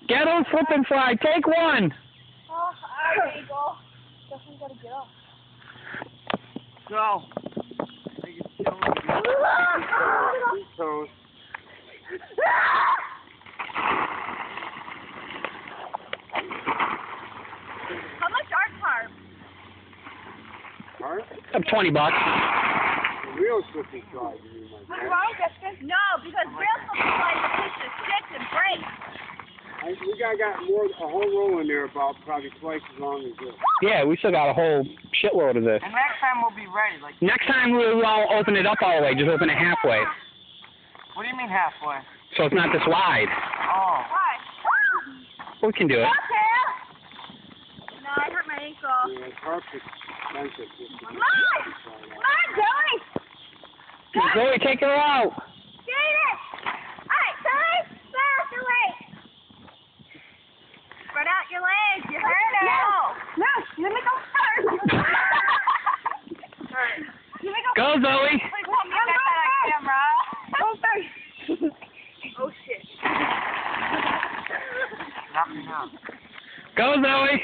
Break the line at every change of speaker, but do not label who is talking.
Get on, slip and slide. Take one.
Oh, alright, Eagle. Definitely gotta get up.
Go. Toes.
How much are carp?
Carp?
Up $20.
The real slip and slide, you mean, like
What's
that?
wrong, Jessica? No, because real something like a piece of stick and break.
We got a whole roll in there about probably twice as long as this.
Yeah, we still got a whole shitload of this.
And next time we'll be ready. Like,
Next time we won't open it up all the way. Just open it halfway.
what do you mean halfway?
So it's not this wide.
Oh.
Why?
We can do it.
Okay. No, I hurt my ankle.
Yeah, carp's expensive.
Come on! Come on, Joey!
Zoe, take her out.
Get it! Alright, Joey! Fast away! Spread out your legs. You hurt it. No, let me go first. Let me go
Go, Zoe.
Please help me get that on camera. Go first. Oh, shit.
Knock me out.
Go, Zoe.